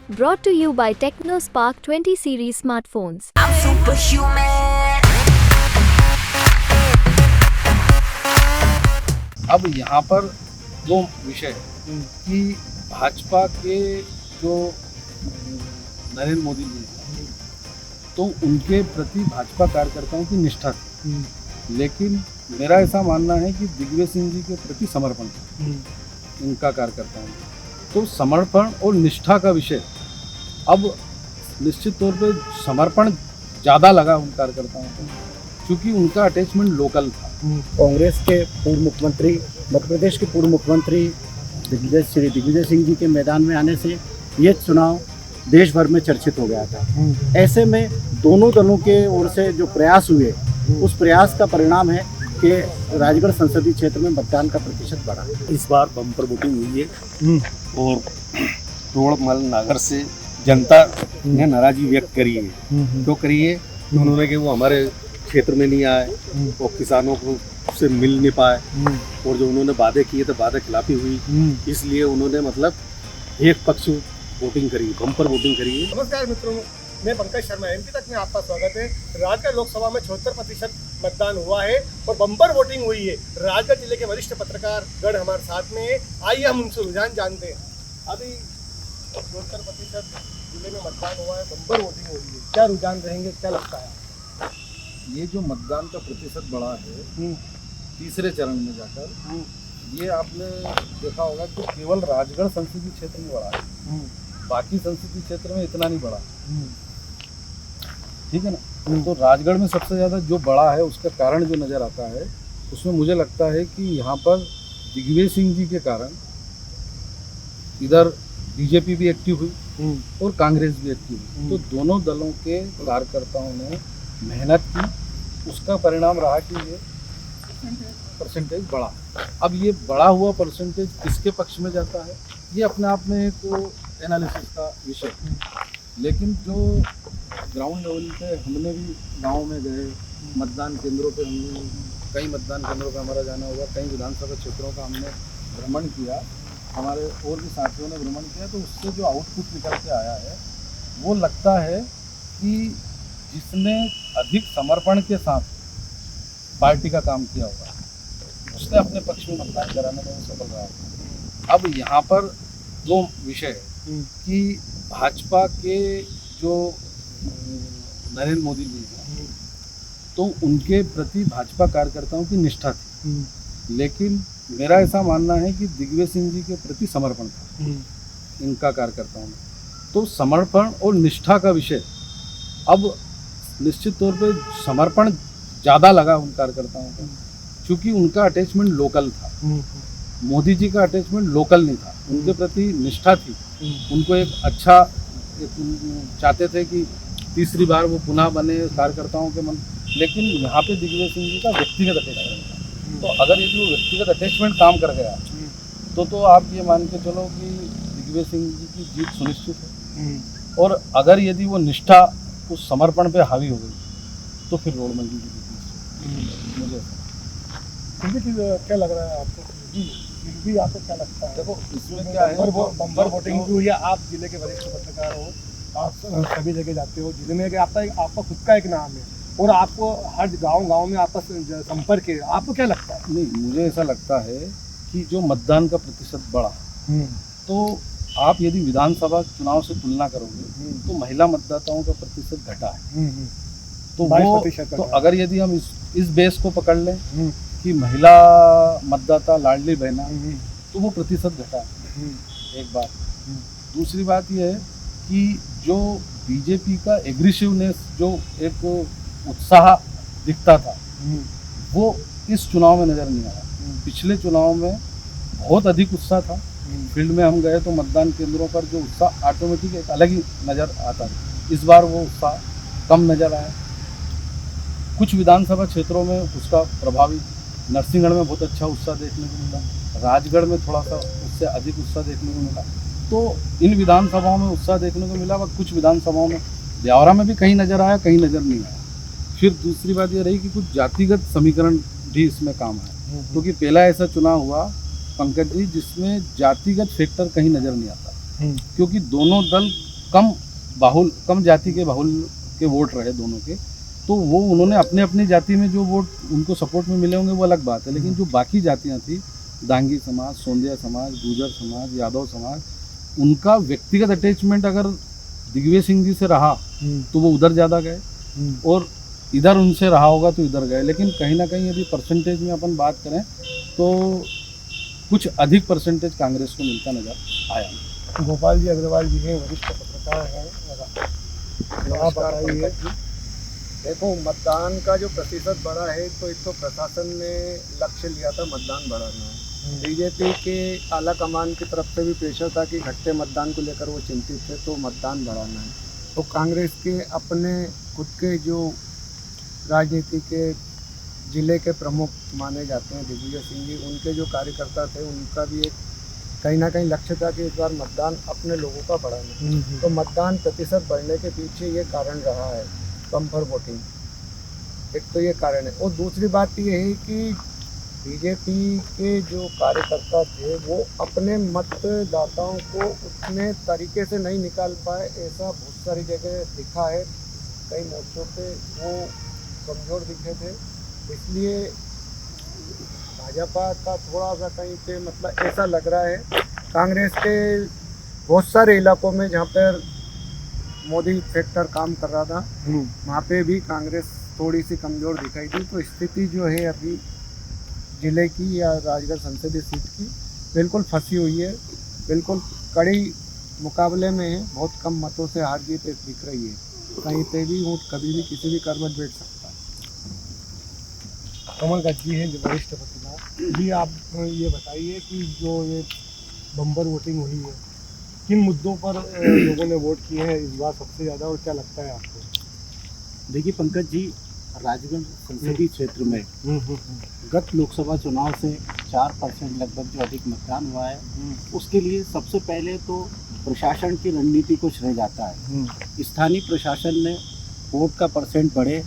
Brought to you by TechnoSpark 20 series smartphones. I'm superhuman. अब यहाँ पर दो विषय है कि भाजपा के जो नरेंद्र मोदी जी हैं तो उनके प्रति भाजपा कार्यकर्ताओं की निष्ठा थी, लेकिन मेरा ऐसा मानना है कि दिग्विजय सिंह जी के प्रति समर्पण था इनका कार्यकर्ताओं में। तो समर्पण और निष्ठा का विषय अब निश्चित तौर पे समर्पण ज़्यादा लगा उन कार्यकर्ताओं को, क्योंकि उनका अटैचमेंट लोकल था। कांग्रेस के पूर्व मुख्यमंत्री, मध्य प्रदेश के पूर्व मुख्यमंत्री दिग्विजय सिंह जी के मैदान में आने से ये चुनाव देश भर में चर्चित हो गया था। ऐसे में दोनों दलों के ओर से जो प्रयास हुए, उस प्रयास का परिणाम है कि राजगढ़ संसदीय क्षेत्र में मतदान का प्रतिशत बढ़ा। इस बार बम्पर वोटिंग हुई है और रोड़मल नगर से जनता ने नाराजगी व्यक्त करी है। क्यों करी है? उन्होंने कि वो हमारे क्षेत्र में नहीं आए और किसानों को से मिल नहीं पाए, और जो उन्होंने वादे किए थे वादे खिलाफी हुई, इसलिए उन्होंने मतलब एक पक्ष वोटिंग करी, बम्पर वोटिंग करी है। नमस्कार मित्रों, मैं पंकज शर्मा, एमपी तक में आपका स्वागत है। राजगढ़ लोकसभा में 74% मतदान हुआ है और बम्पर वोटिंग हुई है। राजगढ़ जिले के वरिष्ठ पत्रकार गण हमारे साथ में है, आइए हम उनसे रुझान जानते हैं। अभी 74% जिले में मतदान हुआ है, बम्पर वोटिंग हुई है, क्या रुझान रहेंगे, क्या लगता है? ये जो मतदान का प्रतिशत बढ़ा है तीसरे चरण में जाकर, ये आपने देखा होगा कि केवल राजगढ़ संसदीय क्षेत्र में बढ़ा है, बाकी संसदीय क्षेत्र में इतना नहीं बढ़ा। ठीक है ना? तो राजगढ़ में सबसे ज़्यादा जो बड़ा है उसका कारण जो नज़र आता है, उसमें मुझे लगता है कि यहाँ पर दिग्विजय सिंह जी के कारण इधर बीजेपी भी एक्टिव हुई और कांग्रेस भी एक्टिव हुई। तो दोनों दलों के कार्यकर्ताओं ने मेहनत की, उसका परिणाम रहा कि ये परसेंटेज बढ़ा। अब ये बढ़ा हुआ परसेंटेज किसके पक्ष में जाता है, ये अपने आप में एक एनालिसिस का विषय है। लेकिन जो ग्राउंड लेवल पे हमने भी गांव में गए, मतदान केंद्रों पे हमने कई मतदान केंद्रों पे हमारा जाना हुआ, कई विधानसभा क्षेत्रों का हमने भ्रमण किया, हमारे और भी साथियों ने भ्रमण किया। तो उससे जो आउटपुट निकल के आया है वो लगता है कि जिसने अधिक समर्पण के साथ पार्टी का काम किया होगा उसने अपने पक्ष में मतदान कराने में सफल रहा। अब यहाँ पर दो विषय है कि भाजपा के जो नरेंद्र मोदी जी हैं तो उनके प्रति भाजपा कार्यकर्ताओं की निष्ठा थी, लेकिन मेरा ऐसा मानना है कि दिग्विजय सिंह जी के प्रति समर्पण था इनका कार्यकर्ताओं में। तो समर्पण और निष्ठा का विषय अब निश्चित तौर पे समर्पण ज़्यादा लगा उन कार्यकर्ताओं को, क्योंकि उनका अटैचमेंट लोकल था। मोदी जी का अटैचमेंट लोकल नहीं था, उनके प्रति निष्ठा थी। उनको एक अच्छा चाहते थे कि तीसरी बार वो पुनः बने कार्यकर्ताओं के मन। लेकिन यहाँ पे दिग्विजय सिंह जी का व्यक्तिगत अटैचमेंट था। तो अगर यदि वो व्यक्तिगत अटैचमेंट काम कर गया तो आप ये मान के चलो कि दिग्विजय सिंह जी की जीत सुनिश्चित है। और अगर यदि वो निष्ठा उस समर्पण पे हावी हो गई तो फिर रोड़मल जी की जीत मुझे क्या लग रहा है आपको? भी आपको क्या लगता है? देखो इसमें क्या है, बम्पर वोटिंग हुई है, आप जिले के वरिष्ठ पत्रकार हो, आप सभी जगह जाते हो, जिले में आपका खुद का एक नाम है और आपको हर गांव में आपका संपर्क है, आपको क्या लगता है? नहीं, मुझे ऐसा लगता है कि जो मतदान का प्रतिशत बढ़ा, तो आप यदि विधानसभा चुनाव से तुलना करोगे तो महिला मतदाताओं का प्रतिशत घटा है। तो वो अगर यदि हम इस बेस को पकड़ लें कि महिला मतदाता लाडली बहना, तो वो प्रतिशत घटा है, एक बात। दूसरी बात यह है कि जो बीजेपी का एग्रेसिवनेस, जो एक उत्साह दिखता था, वो इस चुनाव में नज़र नहीं आया। पिछले चुनाव में बहुत अधिक उत्साह था, फील्ड में हम गए तो मतदान केंद्रों पर जो उत्साह ऑटोमेटिक एक अलग ही नज़र आता था। इस बार वो उत्साह कम नज़र आया। कुछ विधानसभा क्षेत्रों में उसका प्रभावी, नरसिंहगढ़ में बहुत अच्छा उत्साह देखने को मिला, राजगढ़ में थोड़ा सा उससे अधिक उत्साह देखने को मिला। तो इन विधानसभाओं में उत्साह देखने को मिला, व कुछ विधानसभाओं में, ब्यावरा में भी कहीं नज़र आया, कहीं नज़र नहीं आया। फिर दूसरी बात ये रही कि कुछ जातिगत समीकरण भी इसमें काम है, क्योंकि पहला ऐसा चुनाव हुआ पंकज जी जिसमें जातिगत फैक्टर कहीं नज़र नहीं आता, क्योंकि दोनों दल कम जाति के बाहुल के वोट रहे दोनों के, तो वो उन्होंने अपने अपनी जाति में जो वोट उनको सपोर्ट में मिले होंगे वो अलग बात है, लेकिन जो बाकी जातियां थी, दांगी समाज, सोंदिया समाज, गुर्जर समाज, यादव समाज, उनका व्यक्तिगत अटैचमेंट अगर दिग्विजय सिंह जी से रहा तो वो उधर ज़्यादा गए, और इधर उनसे रहा होगा तो इधर गए। लेकिन कहीं ना कहीं यदि परसेंटेज में अपन बात करें तो कुछ अधिक परसेंटेज कांग्रेस को मिलता नजर आया। गोपाल जी अग्रवाल जी हैं, वरिष्ठ पत्रकार हैं, आप बताइए। देखो, मतदान का जो प्रतिशत बढ़ा है तो एक तो प्रशासन ने लक्ष्य लिया था मतदान बढ़ाना है। बीजेपी के आला कमान की तरफ से भी प्रेशर था कि घटते मतदान को लेकर वो चिंतित थे, तो मतदान बढ़ाना है। तो कांग्रेस के अपने खुद के जो राजनीति के जिले के प्रमुख माने जाते हैं दिग्विजय सिंह जी, उनके जो कार्यकर्ता थे, उनका भी एक कहीं ना कहीं लक्ष्य था कि इस बार मतदान अपने लोगों का बढ़ाना। तो मतदान प्रतिशत बढ़ने के पीछे ये कारण रहा है, बम्पर वोटिंग, एक तो ये कारण है। और दूसरी बात ये है कि बीजेपी के जो कार्यकर्ता थे वो अपने मतदाताओं को उतने तरीके से नहीं निकाल पाए, ऐसा बहुत सारी जगह दिखा है। कई मोर्चों पे वो कमज़ोर दिखे थे, इसलिए भाजपा का थोड़ा सा कहीं पे मतलब ऐसा लग रहा है। कांग्रेस के बहुत सारे इलाकों में जहाँ पर मोदी फैक्टर काम कर रहा था, वहाँ पे भी कांग्रेस थोड़ी सी कमज़ोर दिखाई दी। तो स्थिति जो है अभी जिले की या राजगढ़ संसदीय सीट की बिल्कुल फंसी हुई है, बिल्कुल कड़ी मुकाबले में है। बहुत कम मतों से हार जीत दिख रही है, कहीं पे भी ऊँट कभी भी किसी भी करवट बैठ सकता है। कमल दत्त जी हैं, जो वरिष्ठ पत्रकार जी, आप ये बताइए कि जो ये बम्पर वोटिंग हुई है, किन मुद्दों पर लोगों ने वोट किए हैं इस बार सबसे ज़्यादा, और क्या लगता है आपको? देखिए पंकज जी, राजगढ़ संसदीय क्षेत्र में गत लोकसभा चुनाव से 4% लगभग जो अधिक मतदान हुआ है, उसके लिए सबसे पहले तो प्रशासन की रणनीति को श्रेय जाता है। स्थानीय प्रशासन ने वोट का परसेंट बढ़े,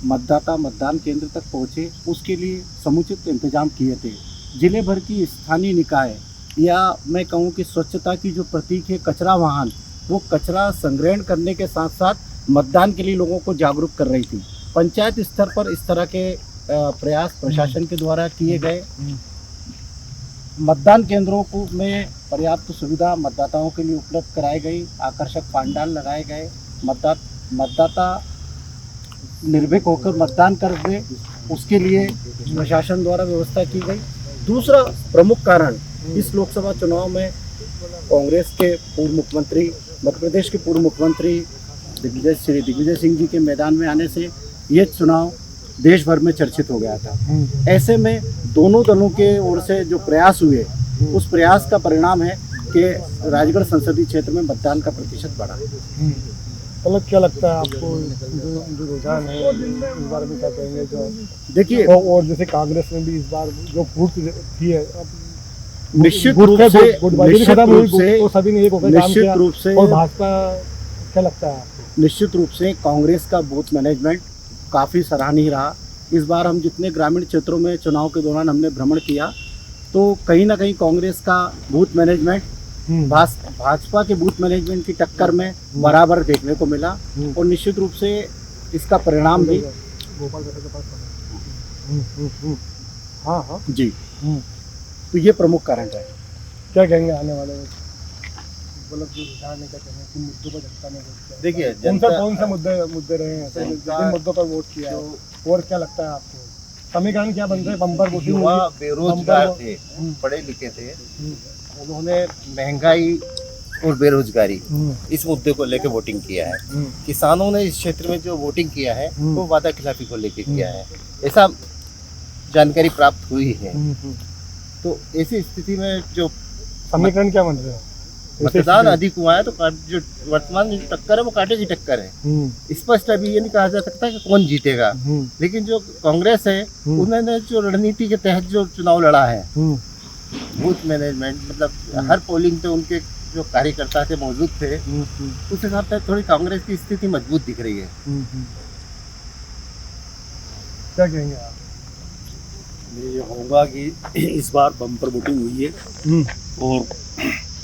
मतदाता मतदान केंद्र तक पहुँचे, उसके लिए समुचित इंतजाम किए थे। जिले भर की स्थानीय निकाय या मैं कहूँ कि स्वच्छता की जो प्रतीक है कचरा वाहन, वो कचरा संग्रहण करने के साथ साथ मतदान के लिए लोगों को जागरूक कर रही थी। पंचायत स्तर पर इस तरह के प्रयास प्रशासन के द्वारा किए गए। मतदान केंद्रों को में पर्याप्त सुविधा मतदाताओं के लिए उपलब्ध कराई गई, आकर्षक पांडाल लगाए गए, मतदाता निर्भीक होकर मतदान कर दे, उसके लिए प्रशासन द्वारा व्यवस्था की गई। दूसरा प्रमुख कारण इस लोकसभा चुनाव में कांग्रेस के पूर्व मुख्यमंत्री, मध्य प्रदेश के पूर्व मुख्यमंत्री दिग्विजय सिंह जी के मैदान में आने से ये चुनाव देश भर में चर्चित हो गया था। ऐसे में दोनों दलों के ओर से जो प्रयास हुए, उस प्रयास का परिणाम है कि राजगढ़ संसदीय क्षेत्र में मतदान का प्रतिशत बढ़ा। मतलब क्या लगता है आपको, जो रुझान है इस बार में क्या कहेंगे? जो देखिए, और जैसे कांग्रेस में भी इस बार जो फूट थी है, निश्चित रूप से और भाजपा क्या लगता है आपको? निश्चित रूप से कांग्रेस का बूथ मैनेजमेंट काफ़ी सराहनीय रहा। इस बार हम जितने ग्रामीण क्षेत्रों में चुनाव के दौरान हमने भ्रमण किया, तो कहीं ना कहीं कांग्रेस का बूथ मैनेजमेंट भाजपा के बूथ मैनेजमेंट की टक्कर में बराबर देखने को मिला, और निश्चित रूप से इसका परिणाम भी हाँ जी, तो ये प्रमुख कारण है। क्या कहेंगे आने वाले में? मतलब जो रुझान है, क्या कहेंगे, किन मुद्दों पर जनता ने वोट किया? देखिए, कौन से मुद्दे रहे हैं ऐसे जिन मुद्दों पर वोट किया है? और क्या लगता है आपको, समीकरण क्या बन रहे हैं? बम्पर वोटिंग, युवा बेरोजगार थे, पढ़े लिखे थे, उन्होंने महंगाई और बेरोजगारी इस मुद्दे को लेकर वोटिंग किया है। किसानों ने इस क्षेत्र में जो वोटिंग किया है वो वादा खिलाफी को लेकर किया है, ऐसा जानकारी प्राप्त हुई है। तो ऐसी स्थिति में जो समीकरण क्या बन रहे हैं? मतदान अधिक हुआ है, तो जो वर्तमान जो टक्कर है वो कांटे की टक्कर है। स्पष्ट अभी ये नहीं कहा जा सकता कि कौन जीतेगा, लेकिन जो कांग्रेस है उन्होंने जो रणनीति के तहत जो चुनाव लड़ा है, बूथ मैनेजमेंट, मतलब हर पोलिंग पे उनके जो कार्यकर्ता थे मौजूद थे, उस हिसाब से थोड़ी कांग्रेस की स्थिति मजबूत दिख रही है। क्या कहेंगे आप? ये होगा कि इस बार बम्पर वोटिंग हुई है और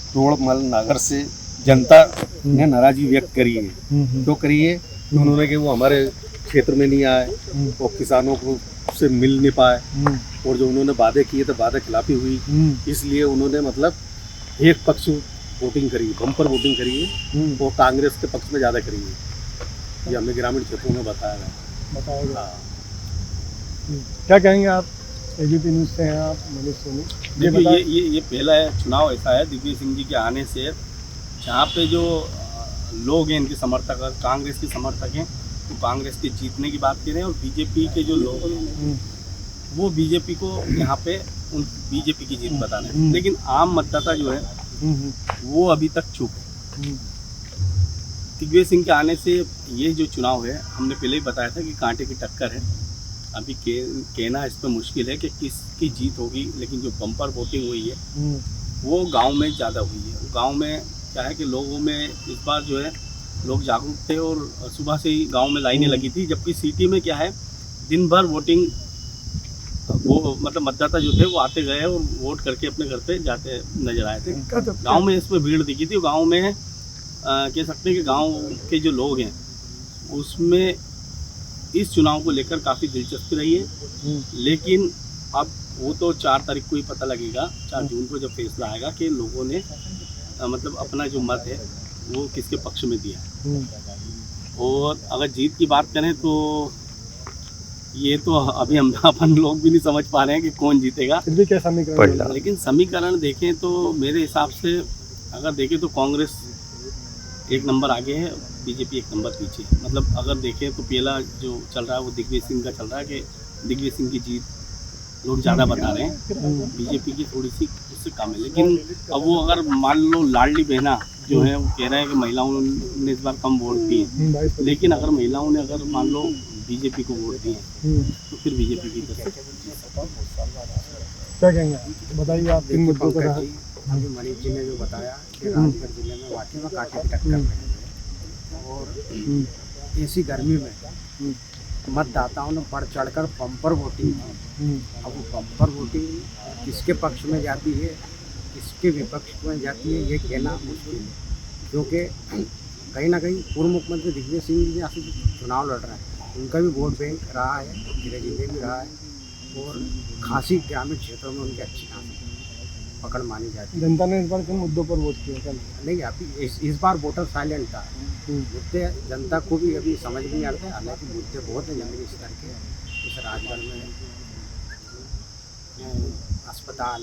रोड़मल नगर से जनता ने नाराजी व्यक्त करी है। क्यों करी है? उन्होंने कि वो हमारे क्षेत्र में नहीं आए और किसानों को से मिल नहीं पाए और जो उन्होंने वादे किए थे वादा खिलाफी हुई, इसलिए उन्होंने मतलब एक पक्ष वोटिंग करी, बम्पर वोटिंग करी है और कांग्रेस के पक्ष में ज़्यादा करी है। ये हमें ग्रामीण क्षेत्रों में बताया गया। क्या कहेंगे आप? एबीपी न्यूज़ से हैं आप, मनीष सोनी। देखिए ये पहला चुनाव ऐसा है दिग्विजय सिंह जी के आने से जहाँ पे जो लोग हैं इनके समर्थक, कांग्रेस के समर्थक हैं, तो कांग्रेस के जीतने की बात कर रहे हैं और बीजेपी के जो लोग हैं वो बीजेपी को यहाँ पे उन बीजेपी की जीत बता रहे हैं। लेकिन आम मतदाता जो है वो अभी तक चुप है। दिग्विजय सिंह के आने से ये जो चुनाव है, हमने पहले ही बताया था कि कांटे की टक्कर है। अभी कहना इस पर मुश्किल है कि किसकी जीत होगी, लेकिन जो बम्पर वोटिंग हुई है वो गांव में ज़्यादा हुई है। गांव में क्या है कि लोगों में इस बार जो है लोग जागरूक थे और सुबह से ही गांव में लाइनें लगी थी, जबकि सिटी में क्या है दिन भर वोटिंग वो मतलब मतदाता जो थे वो आते गए और वोट करके अपने घर पे जाते नजर आए थे। गांव में इस पर भीड़ दिखी थी। गांव में कह सकते हैं कि गांव के जो लोग हैं उसमें इस चुनाव को लेकर काफ़ी दिलचस्पी रही है। लेकिन अब वो तो 4 तारीख को ही पता लगेगा, 4 जून को जब फैसला आएगा कि लोगों ने मतलब अपना जो मत है वो किसके पक्ष में दिया। और अगर जीत की बात करें तो ये तो अभी हम अपन लोग भी नहीं समझ पा रहे हैं कि कौन जीतेगा। फिर भी क्या समीकरण? लेकिन समीकरण देखें तो मेरे हिसाब से अगर देखें तो कांग्रेस 1 नंबर आगे है, बीजेपी 1 नंबर पीछे है। मतलब अगर देखें तो पहला जो चल रहा है वो दिग्विजय सिंह का चल रहा है कि दिग्विजय सिंह की जीत लोग ज़्यादा बता रहे हैं, बीजेपी की थोड़ी सी उससे कम है। लेकिन अब वो अगर मान लो लाडली बहना जो है वो कह रहे हैं कि महिलाओं ने इस बार कम वोट दिए, लेकिन अगर महिलाओं ने अगर मान लो बीजेपी को वोट दिए तो फिर बीजेपी की तरफ क्या कहेंगे? बताइए आप इन मुद्दों पर। अभी मनीष जी ने जो बताया कि राजगढ़ जिले में वाकई में कांटे की टक्कर में है और ऐसी गर्मी में मतदाताओं ने बढ़ चढ़कर बम्पर वोटिंग की। अब वो बम्पर वोटिंग किसके पक्ष में जाती है, किसके विपक्ष में जाती है, ये कहना मुश्किल है। क्योंकि कहीं ना कहीं पूर्व मुख्यमंत्री दिग्विजय सिंह जी यहाँ से चुनाव लड़ रहे हैं, उनका भी वोट बैंक रहा है, जिले जिले भी रहा है और खासी ग्रामीण क्षेत्रों में उनकी अच्छी खासी पकड़ मानी जाती है। जनता ने इस बार किन मुद्दों पर वोट किया? कल नहीं, अभी इस बार वोटर साइलेंट था। मुद्दे जनता को भी अभी समझ में नहीं आते, हालांकि मुद्दे बहुत हैं जमीनी स्तर के। जैसे राजगढ़ में अस्पताल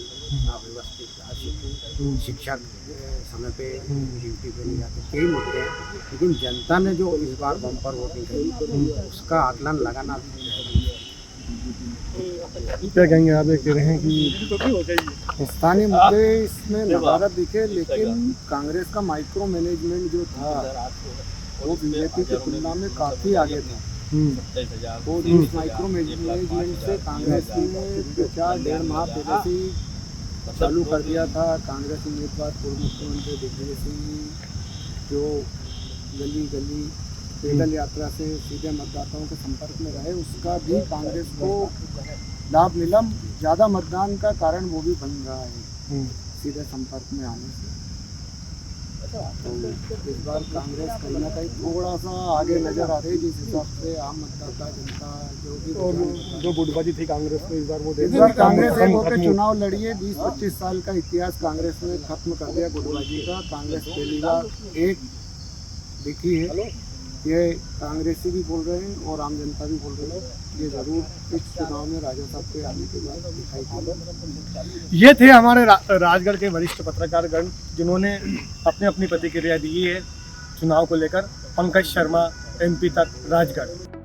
अव्यवस्थित, शिक्षक समय पे ड्यूटी पे नहीं जाते, कई मुद्दे हैं। लेकिन जनता ने जो इस बार बम्पर वोटिंग करी उसका आकलन लगाना भी है। क्या कहेंगे आप? ये कह रहे हैं कि स्थानीय मुद्दे इसमें नकारात्मक दिखे, लेकिन कांग्रेस का माइक्रो मैनेजमेंट जो था वो बीजेपी की तुलना में काफ़ी आगे था। तो इस माइक्रो मैनेजमेंट से कांग्रेस ने प्रचार 1.5 माह पहले से ही चालू कर दिया था। कांग्रेस उम्मीदवार पूर्व मुख्यमंत्री दिग्विजय सिंह जो गली गली पैदल यात्रा से सीधे मतदाताओं के संपर्क में रहे, उसका भी कांग्रेस को लाभ मिला। ज़्यादा मतदान का कारण वो भी बन रहा है सीधे संपर्क में आने से। तो इस बार कांग्रेस कहीं ना कहीं थोड़ा सा आगे नजर आ रही है, जिस हिसाब से आम मतदाता जनता जो भी जो गुटबाजी थी कांग्रेस को इस बार वो कांग्रेस एक होकर चुनाव लड़ी है। 20-25 साल का इतिहास कांग्रेस ने खत्म कर दिया गुटबाजी का। कांग्रेस पहली बार एक दिखी है, ये कांग्रेसी भी बोल रहे हैं और आम जनता भी बोल रहे हैं। ये जरूर इस चुनाव में राजा साहब के आने के बाद दिखाई देगा। ये थे हमारे राजगढ़ के वरिष्ठ पत्रकारगण जिन्होंने अपनी अपनी प्रतिक्रिया दी है चुनाव को लेकर। पंकज शर्मा, MP तक, राजगढ़।